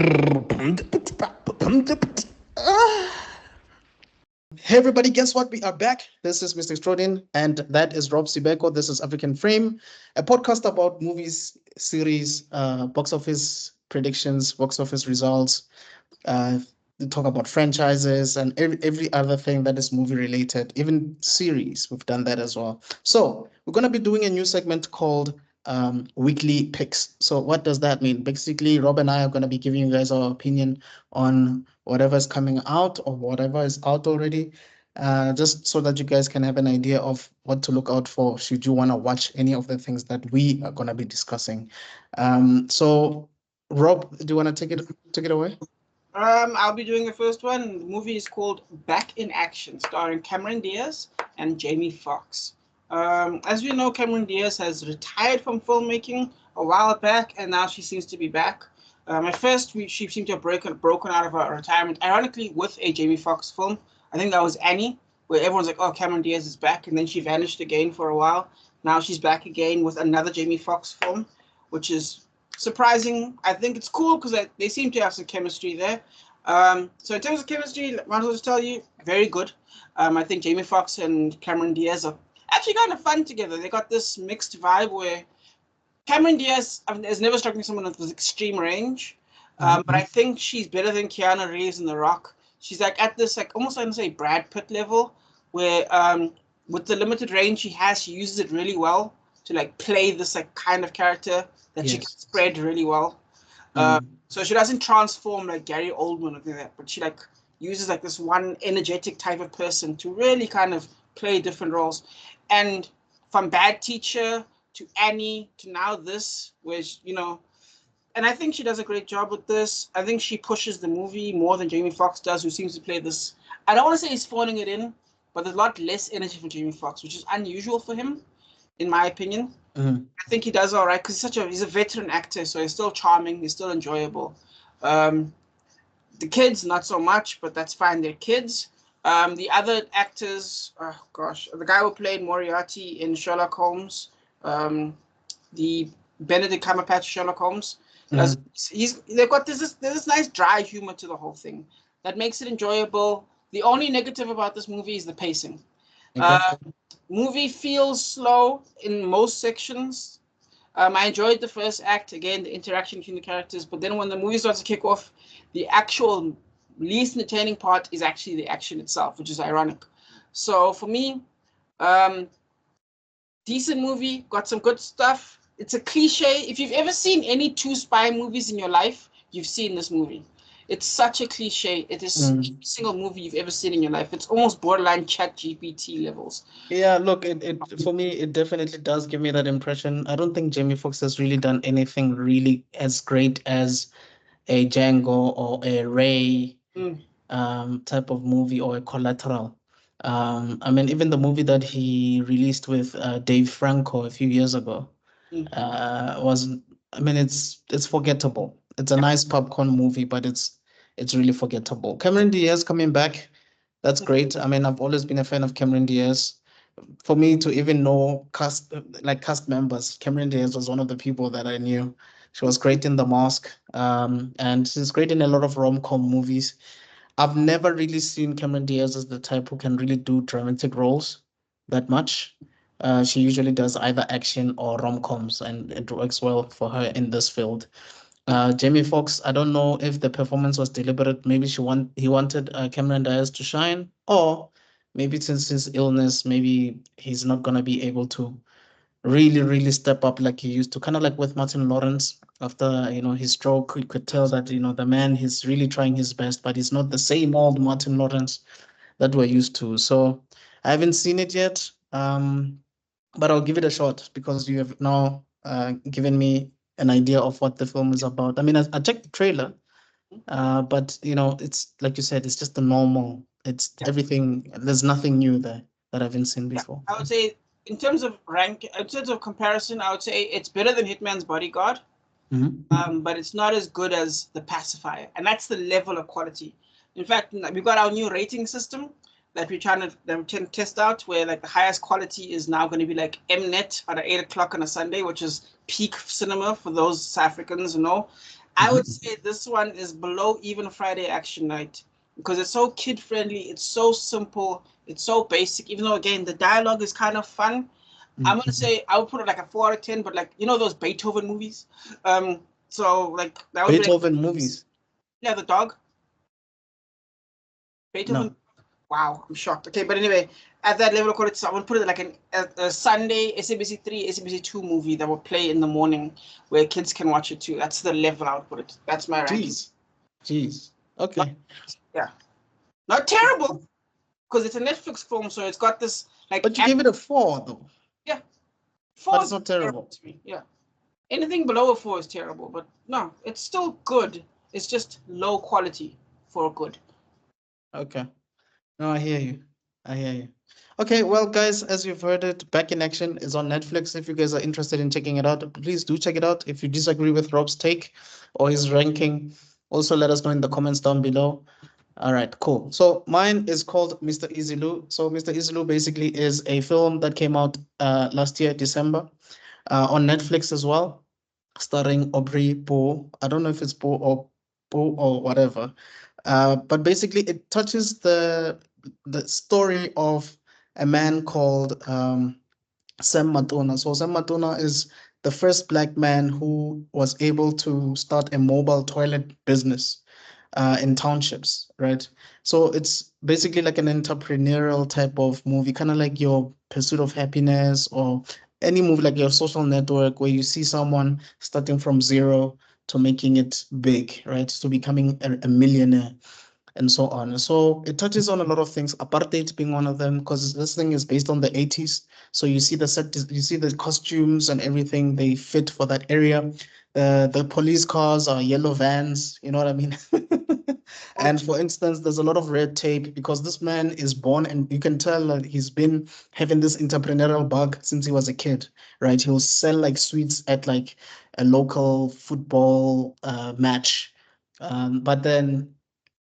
Hey everybody, guess what? We are back. This is Mr. Extraordin, and that is Rob Sibeko. This is African Frame, a podcast about movies, series, box office predictions, box office results. We talk about franchises and every other thing that is movie related, even series. We've done that as well. So we're going to be doing a new segment called Weekly Picks. So what does that mean? Basically, Rob and I are going to be giving you guys our opinion on whatever is coming out or whatever is out already, just so that you guys can have an idea of what to look out for should you want to watch any of the things that we are going to be discussing. So, Rob, do you want to take it away? I'll be doing the first one. The movie is called Back in Action, starring Cameron Diaz and Jamie Foxx. As we know, Cameron Diaz has retired from filmmaking a while back, and now she seems to be back. At first, she seemed to have broken out of her retirement, ironically, with a Jamie Foxx film. I think that was Annie, where everyone's like, oh, Cameron Diaz is back, and then she vanished again for a while. Now she's back again with another Jamie Foxx film, which is surprising. I think it's cool because they seem to have some chemistry there. So in terms of chemistry, might as well just tell you, very good. I think Jamie Foxx and Cameron Diaz are actually kind of fun together. They got this mixed vibe where Cameron Diaz has never struck me someone with extreme range, but I think she's better than Keanu Reeves in The Rock. She's like at this like almost, I would say, Brad Pitt level, where with the limited range she has, she uses it really well to like play this like kind of character that she can spread really well. So she doesn't transform like Gary Oldman or anything like that, but she like uses like this one energetic type of person to really kind of play different roles. And from Bad Teacher to Annie to now this, which, and I think she does a great job with this. I think she pushes the movie more than Jamie Foxx does, who seems to play this. I don't want to say he's phoning it in, but there's a lot less energy from Jamie Foxx, which is unusual for him, in my opinion. I think he does all right because he's a veteran actor, so he's still charming, he's still enjoyable. The kids, not so much, but that's fine. They're kids. The other actors, oh gosh, the guy who played Moriarty in Sherlock Holmes, the Benedict Cumberbatch Sherlock Holmes, they've got this nice dry humor to the whole thing that makes it enjoyable. The only negative about this movie is the pacing. Movie feels slow in most sections. I enjoyed the first act, again, the interaction between the characters, but then when the movie starts to kick off, the actual least entertaining part is actually the action itself, which is ironic. So for me, decent movie, got some good stuff. It's a cliche. If you've ever seen any two spy movies in your life, you've seen this movie. It's such a cliche. It is every single movie you've ever seen in your life. It's almost borderline ChatGPT levels. Yeah, look, it for me, it definitely does give me that impression. I don't think Jamie Foxx has really done anything really as great as a Django or a Ray type of movie or a Collateral. I mean, even the movie that he released with Dave Franco a few years ago was, I mean, it's forgettable. It's a nice popcorn movie, but it's really forgettable. Cameron Diaz coming back, that's great. I mean, I've always been a fan of Cameron Diaz. For me to even know cast members, Cameron Diaz was one of the people that I knew. She was great in The Mask, and she's great in a lot of rom-com movies. I've never really seen Cameron Diaz as the type who can really do dramatic roles that much. She usually does either action or rom-coms, and it works well for her in this field. Jamie Foxx, I don't know if the performance was deliberate. Maybe he wanted Cameron Diaz to shine, or maybe since his illness, maybe he's not gonna be able to really step up like he used to. Kind of like with Martin Lawrence after his stroke, you could tell that the man he's really trying his best, but he's not the same old Martin Lawrence that we're used to. So I haven't seen it yet, but I'll give it a shot because you have now given me an idea of what the film is about. I mean, I checked the trailer, but it's like you said, it's just the normal. It's everything. There's nothing new there that I haven't seen before. I would say in terms of comparison, I would say it's better than Hitman's Bodyguard, but it's not as good as The Pacifier, and that's the level of quality. In fact, we've got our new rating system that we're trying to test out, where like the highest quality is now going to be like Mnet at 8 o'clock on a Sunday, which is peak cinema for those South Africans, I would say this one is below even Friday Action Night because it's so kid friendly, it's so simple, it's so basic. Even though again the dialogue is kind of fun, I'm gonna say I would put it like a 4 out of 10. But like those Beethoven movies, so like that would be like Beethoven movies. yeah the dog Beethoven. No. Wow, I'm shocked. Okay, but anyway, at that level of quality, I would put it like a Sunday SABC 3, SABC 2 movie that will play in the morning where kids can watch it too. That's the level I would put it. That's my ranking. Jeez. Jeez. Not, Okay. yeah, not terrible because it's a Netflix film, so it's got this like But you gave it a 4 though. yeah, But four it's is not terrible terrible. to me. Yeah, anything below a 4 is terrible, but no, it's still good. It's just low quality for good. Okay. No, I hear you. I hear you. Okay, well, guys, as you've heard it, Back in Action is on Netflix. If you guys are interested in checking it out, please do check it out. If you disagree with Rob's take or his ranking, also let us know in the comments down below. All right, cool. So mine is called Mr. Easyloo. So Mr. Easyloo basically is a film that came out last year, December, on Netflix as well, starring Aubrey Bo. I don't know if it's Bo or whatever. But basically, it touches the story of a man called Sam Matona. So Sam Matona is the first black man who was able to start a mobile toilet business in townships, right? So it's basically like an entrepreneurial type of movie, kind of like your Pursuit of Happiness or any movie like your Social Network, where you see someone starting from zero to making it big, right? To becoming a millionaire and so on. So it touches on a lot of things, apartheid being one of them, because this thing is based on the 80s. So you see the set, you see the costumes and everything, they fit for that area. The police cars are yellow vans, you know what I mean? And for instance, there's a lot of red tape because this man is born, and you can tell that he's been having this entrepreneurial bug since he was a kid, right? He'll sell like sweets at like a local football match. But then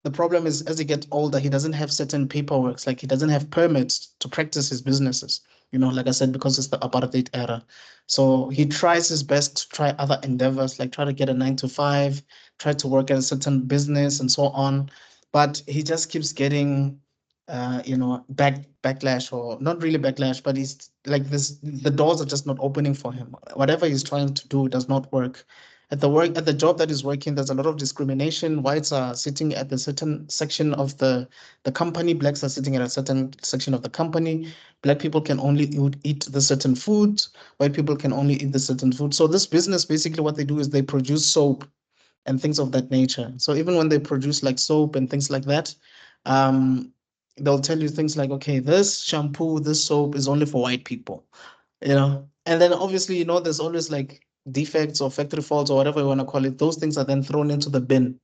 the problem is, as he gets older, he doesn't have certain paperwork, like he doesn't have permits to practice his businesses. Like I said, because it's the apartheid era. So he tries his best to try other endeavors, like try to get a 9 to 5, try to work at a certain business and so on. But he just keeps getting, backlash, or not really backlash, but he's like this, the doors are just not opening for him. Whatever he's trying to do does not work. At the job that he's working, there's a lot of discrimination. Whites are sitting at the certain section of the company, blacks are sitting at a certain section of the company. Black people can only eat the certain food, white people can only eat the certain food. So this business, basically what they do is they produce soap and things of that nature. So even when they produce like soap and things like that, um, they'll tell you things like, okay, this shampoo, this soap is only for white people, and then obviously, there's always like defects or factory faults or whatever you want to call it. Those things are then thrown into the bin.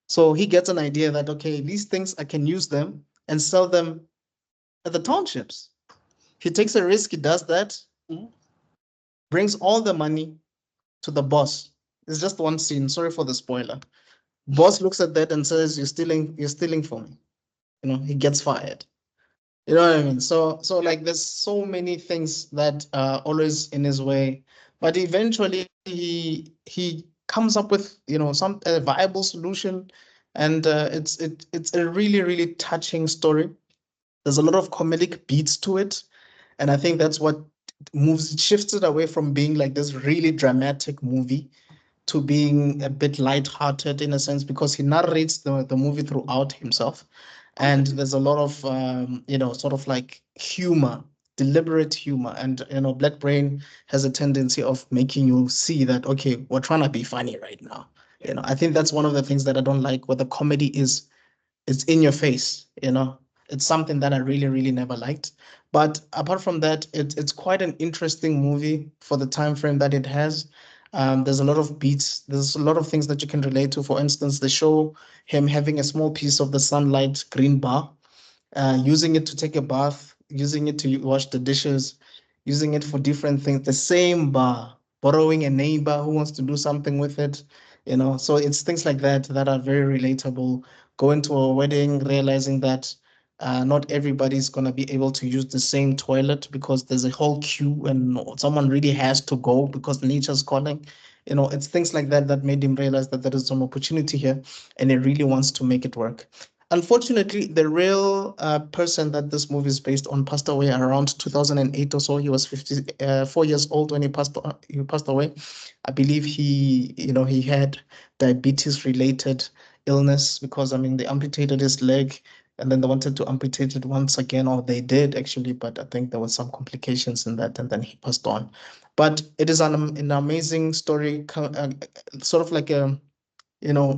So he gets an idea that, okay, these things I can use them and sell them at the townships. He takes a risk, he does that, brings all the money to the boss. It's just one scene. Sorry for the spoiler. Boss looks at that and says, you're stealing from me. He gets fired. You know what I mean? So like there's so many things that are always in his way, but eventually he comes up with some a viable solution, and it's a really really touching story. There's a lot of comedic beats to it, and I think that's what shifts it away from being like this really dramatic movie to being a bit light-hearted in a sense, because he narrates the movie throughout himself. And there's a lot of sort of like humor, deliberate humor. And Black Brain has a tendency of making you see that, okay, we're trying to be funny right now. I think that's one of the things that I don't like, where the comedy is it's in your face. It's something that I really really never liked. But apart from that, it's quite an interesting movie for the time frame that it has. There's a lot of beats, there's a lot of things that you can relate to. For instance, they show him having a small piece of the sunlight green bar, using it to take a bath, using it to wash the dishes, using it for different things. The same bar, borrowing a neighbor who wants to do something with it. So it's things like that that are very relatable. Going to a wedding, realizing that not everybody's going to be able to use the same toilet because there's a whole queue and someone really has to go because nature's calling. It's things like that that made him realize that there is some opportunity here, and he really wants to make it work. Unfortunately, the real person that this movie is based on passed away around 2008 or so. He was 54 years old when he passed away. I believe he had diabetes related illness, because I mean they amputated his leg, and then they wanted to amputate it once again, or they did actually, but I think there was some complications in that, and then he passed on. But it is an amazing story, sort of like a, you know,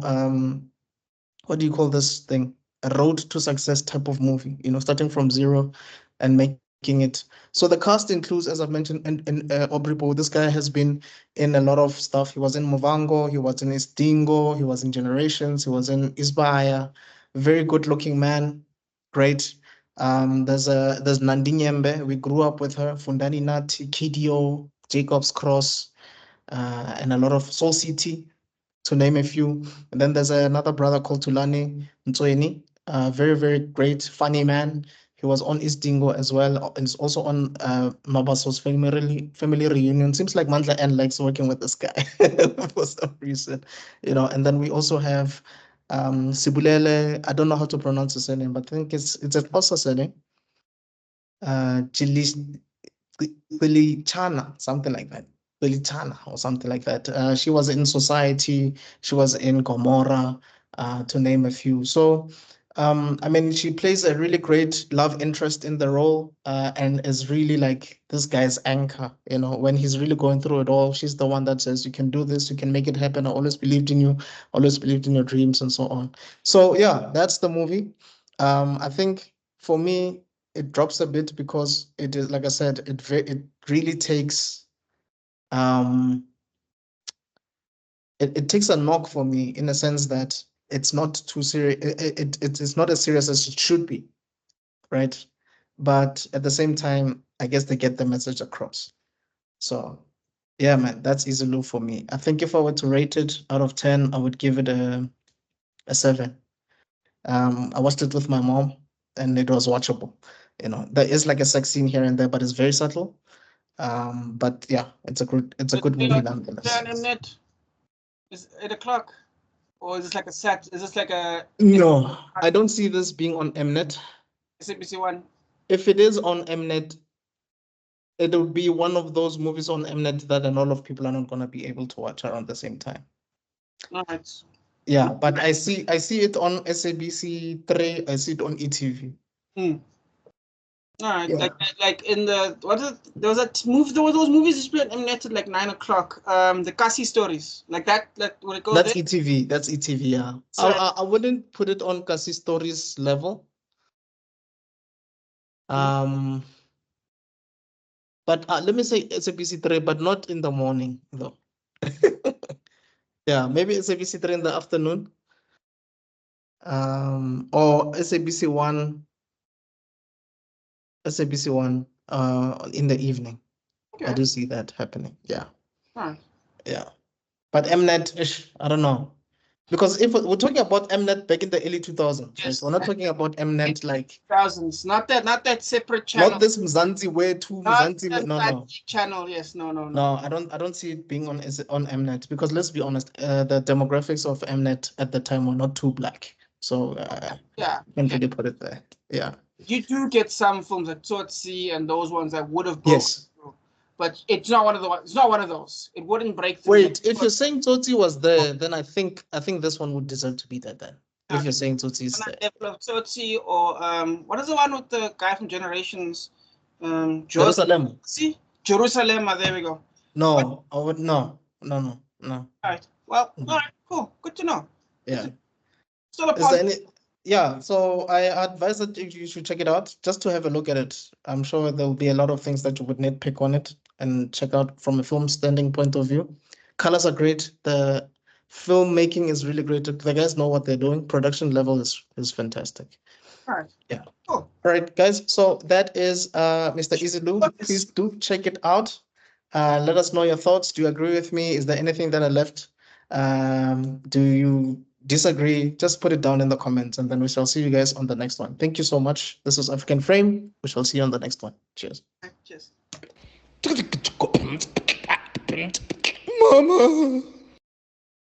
what do you call this thing? A road to success type of movie, starting from zero and making it. So the cast includes, as I've mentioned, in Aubrey Poe. This guy has been in a lot of stuff. He was in Movango, he was in Istingo, he was in Generations, he was in Isbaya. Very good looking man. Great. There's Nandinyembe. We grew up with her. Fundani Nati, KDO, Jacob's Cross, and a lot of Soul City, to name a few. And then there's another brother called Tulani Ntsoeni, very, very great, funny man. He was on Isdingo as well, and is also on Mabaso's family reunion. Seems like Mandla N likes working with this guy for some reason, And then we also have Sibulele. I don't know how to pronounce his surname, but I think it's a Xhosa surname. Chana, something like that. Chana or something like that. She was in Society, she was in Gomorrah, to name a few. So, I mean, she plays a really great love interest in the role, and is really like this guy's anchor. When he's really going through it all, she's the one that says, "You can do this, you can make it happen. I always believed in you, always believed in your dreams," and so on. So, yeah, that's the movie. I think for me, it drops a bit because it is, like I said, it really takes um it takes a knock for me, in a sense that it's not too serious. It's not as serious as it should be, right? But at the same time, I guess they get the message across. So yeah, man, that's Izulu for me. I think if I were to rate it out of 10, I would give it a 7. I watched it with my mom, and it was watchable. There is like a sex scene here and there, but it's very subtle. But yeah, it's a good movie nonetheless. On Mnet, is 8 o'clock, or is this like a set? Is this like a No, I don't see this being on Mnet. SABC One? If it is on Mnet, it would be one of those movies on Mnet that a lot of people are not going to be able to watch around the same time. All right. Yeah, but I see it on SABC 3. I see it on ETV. All right, Yeah. like in the there was that movie. There were those movies that played on Mnet at like 9 o'clock. The Kasi stories, like that. Like when it goes That's there. ETV. That's ETV. Yeah. So, I wouldn't put it on Kasi Stories level. But let me say SABC 3, but not in the morning though. Yeah, maybe SABC 3 in the afternoon. Or SABC 1. SABC 1 in the evening. okay. I do see that happening. Yeah. All right. Yeah. But Mnet, I don't know. Because if we're talking about Mnet back in the early 2000s, right? Yes. We're not talking about Mnet like Thousands, not that separate channel. not this Mzansi way to Not Mzansi. that No. channel. Yes, no. No, I don't see it being on Mnet, because let's be honest, the demographics of Mnet at the time were not too black. So Yeah. can't really put it there. Yeah. You do get some films like Tsotsi and those ones that would have broken Yes. through, but it's not one of the ones. It's not one of those. It wouldn't break through. Wait, if you're saying Tsotsi was there, then I think this one would deserve to be there then. If you're saying Tsotsi is there. Level of Tsotsi, or what is the one with the guy from Generations? Jerusalem. See, Jerusalem. There we go. No, I would no. All right. Well, all right. Cool. Good to know. Yeah. Still a Is there any? Yeah, so I advise that you should check it out just to have a look at it. I'm sure there will be a lot of things that you would nitpick on it and check out from a film standing point of view. Colors are great. The filmmaking is really great. The guys know what they're doing. Production level is fantastic. All right. Yeah. Cool. All right, guys. So that is Mr. Izulu. Please do check it out. Let us know your thoughts. Do you agree with me? Is there anything that I left? Do you disagree? Just put it down in the comments, and then we shall see you guys on the next one. Thank you so much. This is African Frame. We shall see you on the next one. Cheers. Cheers. Mama.